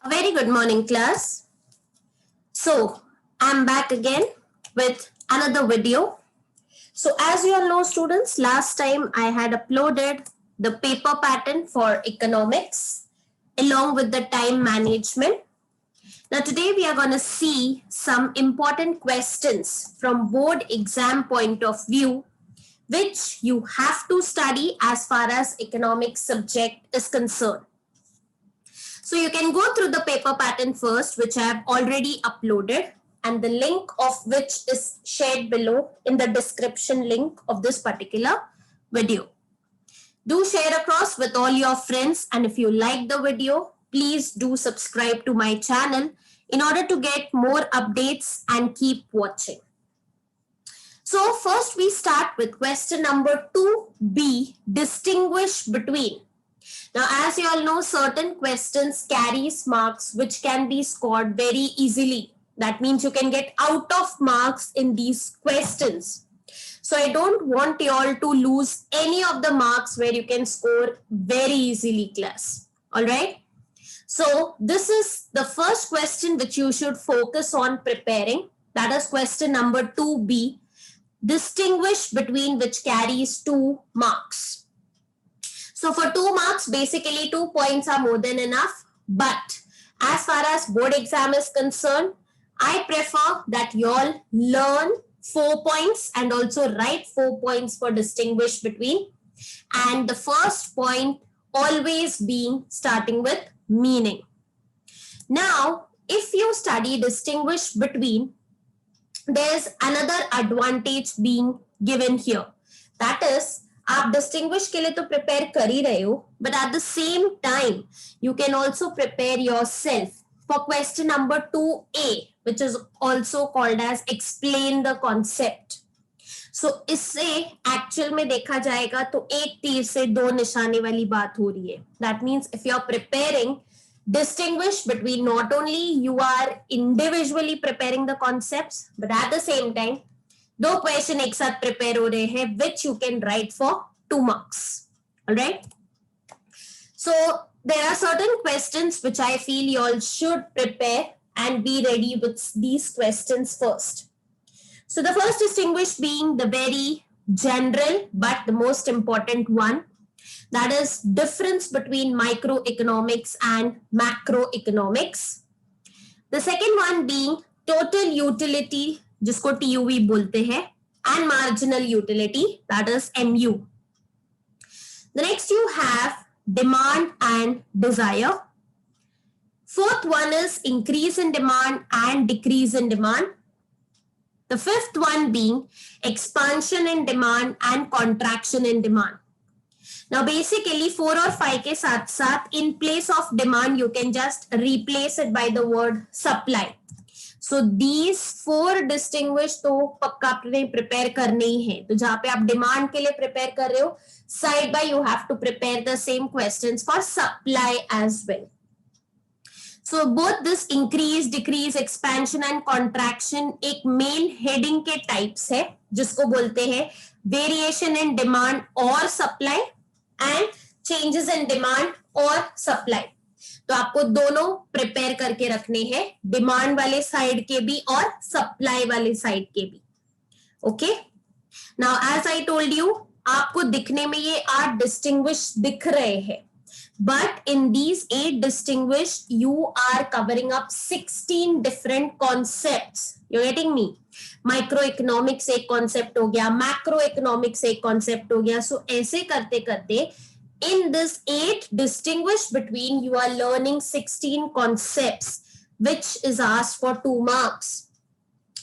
A very good morning, class. So, I'm back again with another video. So, as you all know, students, last time I had uploaded the paper pattern for economics along with the time management. Now, today we are going to see some important questions from board exam point of view, which you have to study as far as economics subject is concerned. So you can go through the paper pattern first, which I have already uploaded, and the link of which is shared below in the description link of this particular video. Do share across with all your friends, and if you like the video, please do subscribe to my channel in order to get more updates and keep watching. So first we start with question number 2B, distinguish between. Now, as you all know, certain questions carries marks which can be scored very easily. That means you can get out of marks in these questions. So I don't want you all to lose any of the marks where you can score very easily, class. All right. So this is the first question which you should focus on preparing. That is question number 2B. Distinguish between, which carries 2 marks. So for 2 marks, basically 2 points are more than enough. But as far as board exam is concerned, I prefer that you all learn 4 points and also write 4 points for distinguish between. And the first point always being starting with meaning. Now, if you study distinguish between, there's another advantage being given here. That is, आप distinguish के लिए तो prepare कर ही रहे हो, but at the same time you can also prepare yourself for question number 2A, which is also called as explain the concept. So इससे actual में देखा जाएगा तो एक तीर से 2 निशाने वाली बात हो रही है. That means if you are preparing distinguish between, not only you are individually preparing the concepts, but at the same time 2 question एक साथ प्रिपेयर हो रहे हैं, which you can write for 2 marks. All right. So there are certain questions which I feel you all should prepare and be ready with these questions first. So the first distinguish being the very general but the most important one. That is difference between microeconomics and macroeconomics. The second one being total utility, जिसको TUV बोलते हैं, and marginal utility, that is MU. The next you have demand and desire. Fourth one is increase in demand and decrease in demand. The fifth one being expansion in demand and contraction in demand. Now basically 4 और 5 के साथ साथ in place of demand you can just replace it by the word supply. So these 4 distinguish तो पक्का आपने prepare करने ही है. तो जहां पे आप डिमांड के लिए प्रिपेयर कर रहे हो, side by you have to prepare the same questions for supply as well. So both this increase, decrease, expansion and contraction एक मेन हेडिंग के टाइप्स है, जिसको बोलते हैं वेरिएशन इन डिमांड और supply and changes in demand और supply. तो आपको दोनों प्रिपेयर करके रखने हैं, डिमांड वाले साइड के भी और सप्लाई वाले साइड के भी. Okay. Now as I told you, आपको दिखने में ये 8 डिस्टिंग्विश दिख रहे हैं, but in these 8 distinguished you are covering up 16 different concepts. You're getting me? Microeconomics एक concept हो गया, macroeconomics एक concept हो गया. So ऐसे करते करते in this 8 distinguished between you are learning 16 concepts which is asked for 2 marks.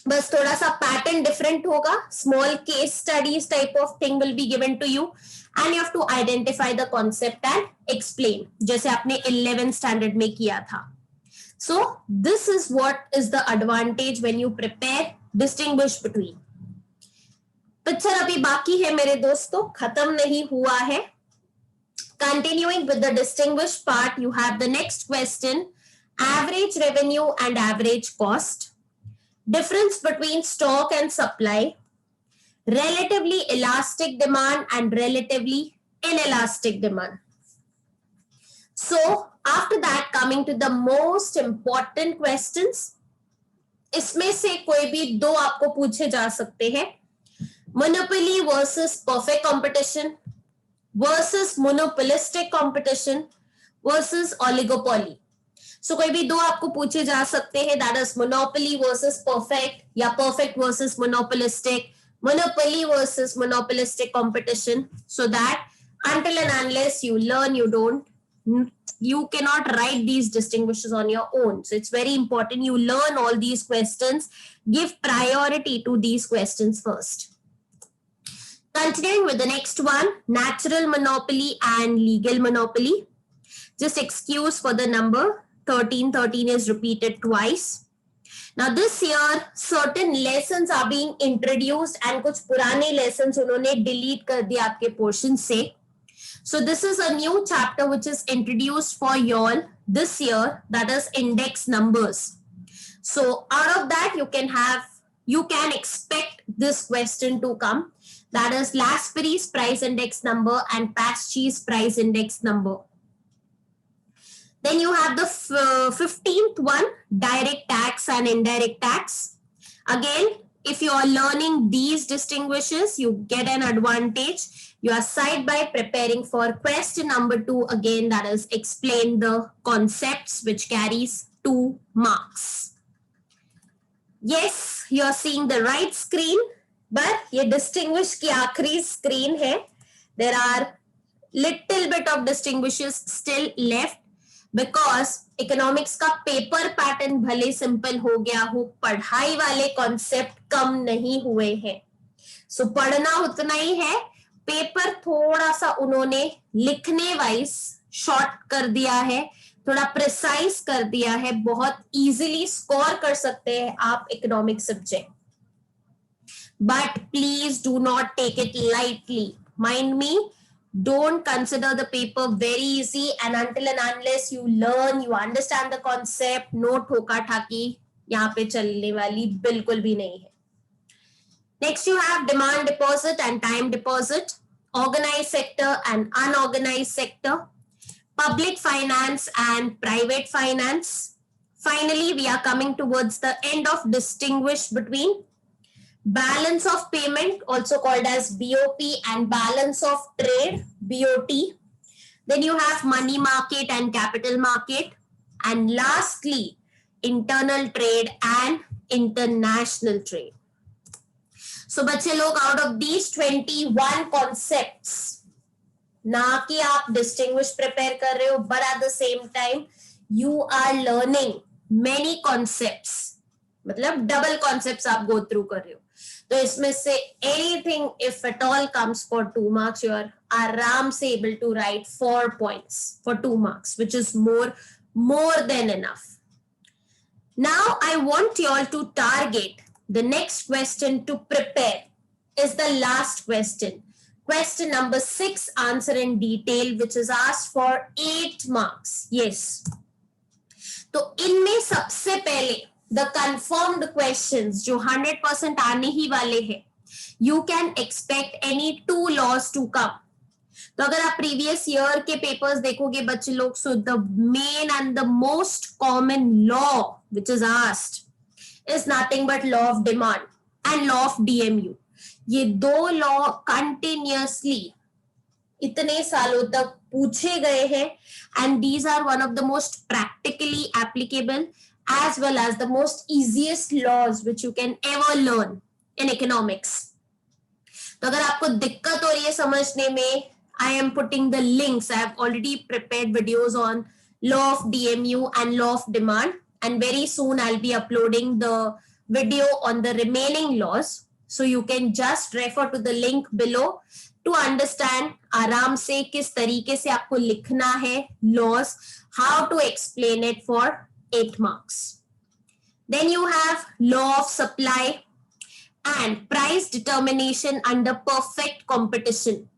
बस थोड़ा सा पैटर्न डिफरेंट होगा. Small case studies type of thing will be given to you and you have to identify the concept and explain, जैसे आपने 11th standard में किया था. So this is what is the advantage when you prepare distinguish between. Picture अभी बाकी है मेरे दोस्तों, खत्म नहीं हुआ है. Continuing with the distinguish part, you have the next question, average revenue and average cost. Difference between stock and supply, relatively elastic demand and relatively inelastic demand. So after that comes coming to the most important questions. इसमें से कोई भी दो आपको पूछे जा सकते हैं. Monopoly versus perfect competition versus monopolistic competition versus oligopoly. So कोई भी दो आपको पूछे जा सकते हैं, that is monopoly versus perfect या perfect versus monopolistic, monopoly versus monopolistic competition, so that until and unless you learn, you cannot write these distinguishes on your own. So it's very important you learn all these questions, give priority to these questions first. Continuing with the next one, natural monopoly and legal monopoly. Just excuse for the number 13. 13 is repeated twice. Now this year certain lessons are being introduced and कुछ पुराने lessons उन्होंने delete कर दिया आपके portion से. So this is a new chapter which is introduced for y'all this year, that is index numbers. So out of that you can expect this question to come, that is Lasperi's price index number and Paschy's price index number. Then you have the 15th one, direct tax and indirect tax. Again, if you are learning these distinguishes, you get an advantage. You are side by preparing for question number 2 again, that is explain the concepts, which carries 2 marks. Yes, you are seeing the right screen, but ये distinguish की आखिरी screen है. There are little bit of distinguishes still left. Because economics का paper pattern भले simple हो गया हो, पढ़ाई वाले कॉन्सेप्ट कम नहीं हुए हैं. सो पढ़ना उतना ही है, पेपर थोड़ा सा उन्होंने लिखने वाइज शॉर्ट कर दिया है, थोड़ा प्रिसाइज कर दिया है, बहुत इजीली स्कोर कर सकते हैं आप economics subject. But please do not take it lightly. Mind me, don't consider the paper very easy, and until and unless you learn, you understand the concept, no ठोका ठाकी यहाँ पे चलने वाली बिल्कुल भी नहीं है. Next you have demand deposit and time deposit, organized sector and unorganized sector, public finance and private finance. Finally, we are coming towards the end of distinguish between balance of payment, also called as BOP, and balance of trade, BOT. Then you have money market and capital market, and lastly internal trade and international trade. So बच्चे लोग, out of these 21 concepts, ना कि आप distinguish prepare कर रहे हो, but at the same time you are learning many concepts, मतलब double concepts आप go through कर रहे हो. तो इसमें से anything if at all comes for 2 marks, you are आराम से able to write 4 points for 2 marks, which is more than enough. Now I want you all to target the next question to prepare is the last question. Question number 6, answer in detail, which is asked for 8 marks. Yes. तो इनमें सबसे पहले the confirmed questions जो 100% आने ही वाले हैं, you can expect any 2 laws to come. तो अगर आप previous year के papers देखोगे बच्चे लोग, so the main and the most common law which is asked is nothing but law of demand and law of DMU. ये दो law continuously इतने सालों तक पूछे गए हैं, and these are one of the most practically applicable as well as the most easiest laws which you can ever learn in economics. तो अगर आपको दिक्कत हो रही है समझने में, I am putting the links. I have already prepared videos on law of DMU and law of demand, and very soon I'll be uploading the video on the remaining laws. So you can just refer to the link below to understand आराम से किस तरीके से आपको लिखना है laws, how to explain it for 8 marks. Then you have law of supply and price determination under perfect competition.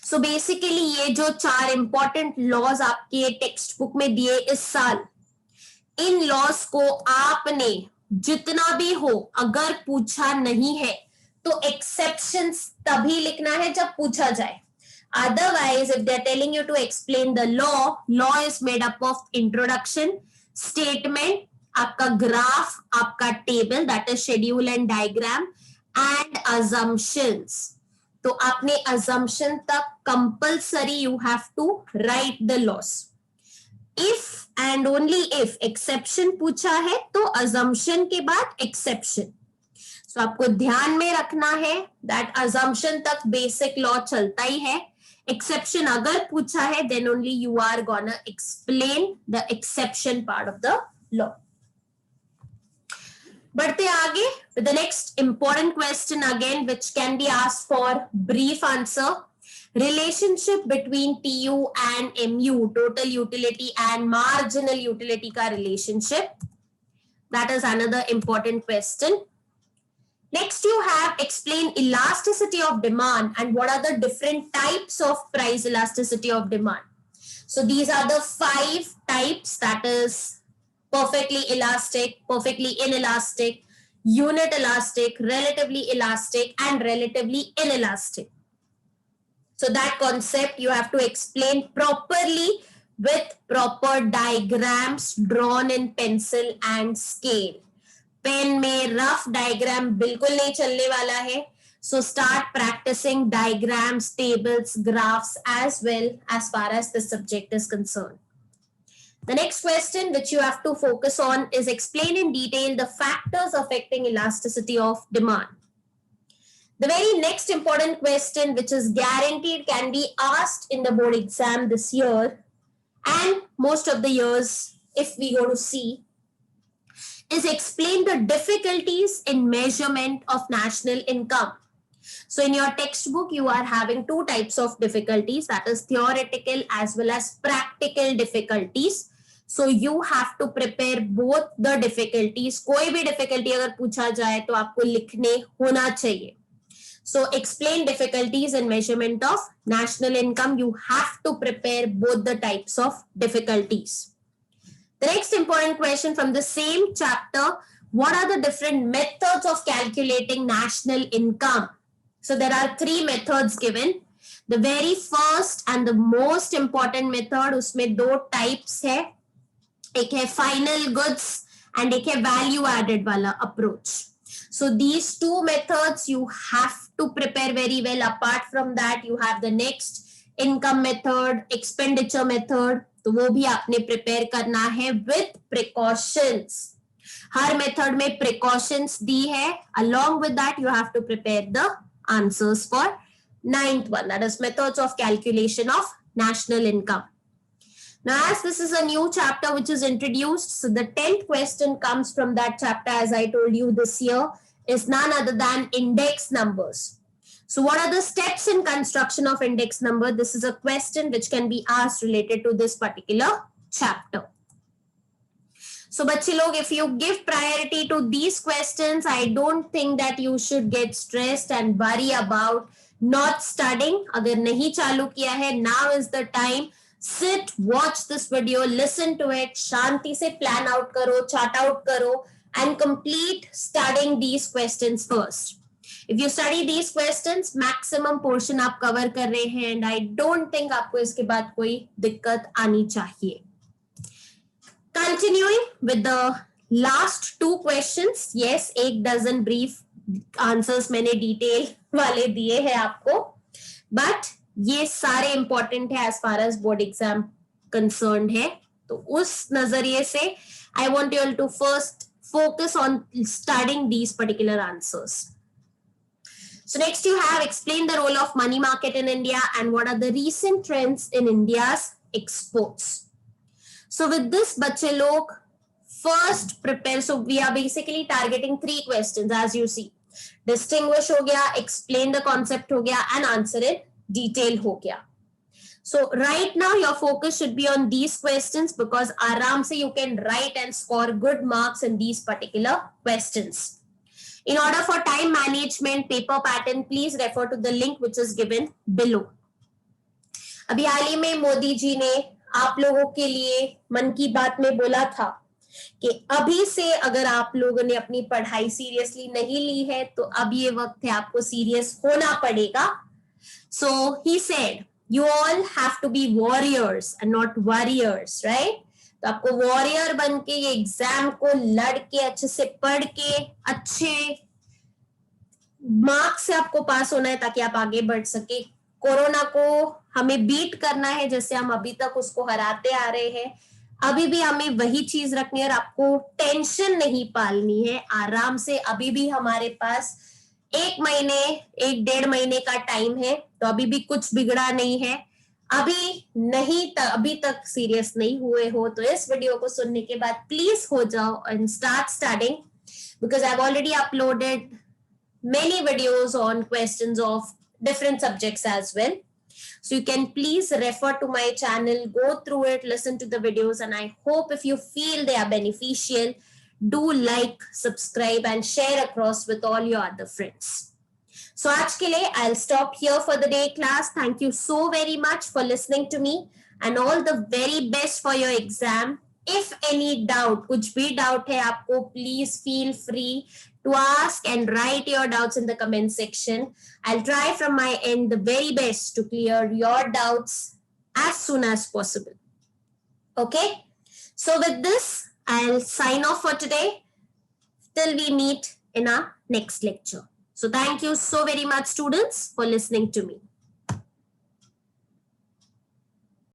So basically ये जो 4 important laws आपके टेक्स्ट बुक में दिए इस साल, इन laws को आपने जितना भी हो अगर पूछा नहीं है तो exceptions तभी लिखना है जब पूछा जाए. Otherwise, if they're telling you to explain the law is made up of introduction, statement, आपका graph, आपका table, that is schedule and diagram, and assumptions. तो आपने assumption तक compulsory you have to write the laws. If and only if exception पूछा है तो assumption के बाद exception. So आपको ध्यान में रखना है that assumption तक basic law चलता ही है. Exception अगर पूछा है then only you are gonna explain the exception part of the law. बढ़ते आगे with the next important question again which can be asked for brief answer. Relationship between TU and MU, total utility and marginal utility का relationship. That is another important question. Next, you have explain elasticity of demand and what are the different types of price elasticity of demand. So these are the 5 types, that is perfectly elastic, perfectly inelastic, unit elastic, relatively elastic, and relatively inelastic. So that concept you have to explain properly with proper diagrams drawn in pencil and scale. Pen में rough diagram बिल्कुल नहीं चलने वाला है. So start practicing diagrams, tables, graphs as well as far as the subject is concerned. The next question which you have to focus on is explain in detail the factors affecting elasticity of demand. The very next important question which is guaranteed can be asked in the board exam this year and most of the years if we go to see is explain the difficulties in measurement of national income. So in your textbook, you are having 2 types of difficulties, that is theoretical as well as practical difficulties. So you have to prepare both the difficulties. कोई भी difficulty अगर पूछा जाए तो आपको लिखने होना चाहिए. So explain difficulties in measurement of national income. You have to prepare both the types of difficulties. The next important question from the same chapter, what are the different methods of calculating national income? So there are 3 methods given. The very first and the most important method, उसमें 2 types है. एक है final goods and एक है value added वाला approach. So these 2 methods you have to prepare very well. Apart from that, you have the next income method, expenditure method. तो वो भी आपने प्रिपेयर करना है with precautions. हर मेथड में precautions दी है. Along with that, you have to prepare the answers for 9th one, that is methods of calculation of national income. Now, as this is a new chapter which is introduced, so the 10th question comes from that chapter, as I told you this year, is none other than index numbers. So what are the steps in construction of index number? This is a question which can be asked related to this particular chapter. So बच्चे लोग, if you give priority to these questions, I don't think that you should get stressed and worry about not studying. अगर नहीं चालू किया है, now is the time. Sit, watch this video, listen to it, शांति से plan out करो, chart out करो, and complete studying these questions first. If you study these questions, maximum portion आप cover कर रहे हैं, and I don't think आपको इसके बाद कोई दिक्कत आनी चाहिए. Continuing with the last 2 questions. Yes, 1 dozen brief answers मैंने detail वाले दिए हैं आपको, but ये सारे important है as far as board exam concerned है. तो उस नजरिए से I want you all to first focus on studying these particular answers. So next you have explain the role of money market in India and what are the recent trends in India's exports. So with this, बच्चे लोग first prepare. So we are basically targeting 3 questions as you see. Distinguish हो गया, explain the concept हो गया, and answer in detail हो गया. So right now your focus should be on these questions because आराम से you can write and score good marks in these particular questions. In order for time management, paper pattern, please refer to the link which is given below. अभी हाल ही में मोदी जी ने आप लोगों के लिए मन की बात में बोला था कि अभी से अगर आप लोगों ने अपनी पढ़ाई सीरियसली नहीं ली है तो अब ये वक्त है आपको सीरियस होना पड़ेगा. So he said You all have to be warriors and not warriors, right? तो आपको वॉरियर बन के ये एग्जाम को लड़ के अच्छे से पढ़ के अच्छे मार्क्स से आपको पास होना है ताकि आप आगे बढ़ सके। कोरोना को हमें बीट करना है, जैसे हम अभी तक उसको हराते आ रहे हैं। अभी भी हमें वही चीज रखनी है और आपको टेंशन नहीं पालनी है, आराम से। अभी भी हमारे पास 1 महीने 1-1.5 महीने का टाइम है, तो अभी भी कुछ बिगड़ा नहीं है। अभी तक सीरियस नहीं हुए हो तो इस वीडियो को सुनने के बाद प्लीज हो जाओ and start studying, because I have already uploaded many videos on questions of different subjects as well. So you can please refer to my channel, go through it, listen to the videos, and I hope if you feel they are beneficial, do like, subscribe, and share across with all your other friends. So आज के लिए I'll stop here for the day, class. Thank you so very much for listening to me and all the very best for your exam. If any doubt, कुछ भी doubt है आपको, please feel free to ask and write your doubts in the comment section. I'll try from my end the very best to clear your doubts as soon as possible. Okay? So with this, I'll sign off for today till we meet in our next lecture. So thank you so very much, students, for listening to me.